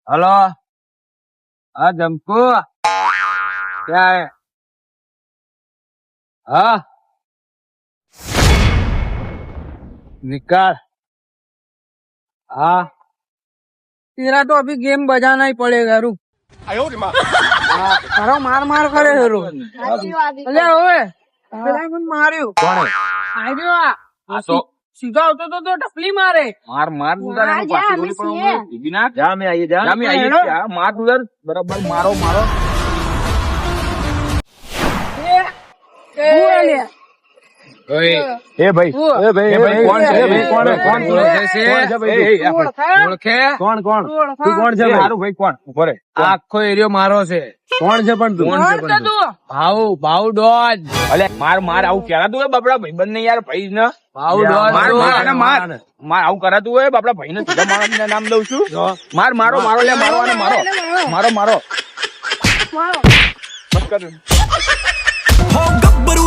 Hello हाँ जमकू क्या है हाँ निकाल हाँ तेरा तो अभी गेम बजाना ही पड़ेगा रुक તારો માર કરે છે રૂ અલ્યા ઓય પેલા મને માર્યો कौन है આવ્યો આ तो સીધો આવતો તો ટપલી મારે मार मार उधर हाँ, जा, पासी मिस गोली ये। पर बिना जा में आइए जा में आइए क्या मार उधर बराबर मारो मारो ए भाई ए भाई कौन है भाई कौन है कौन ओळखे કોણ કોણ તું કોણ છે ભાઈ? મારું ભાઈ કોણ ઉપર આખો એરિયો મારો છે કોણ છે પણ તું? ભાવ ડોજ અલે માર આવું કરાતું હોય બાપડા ભાઈબંધ ને યાર ભાઈ ને ભાવ ડોજ માર આવું કરાતું હોય બાપડા ભાઈ ને સીધા માણસ ને નામ દઉં છું મારો લે મારો અને મારો બસ કર हो गब्बरू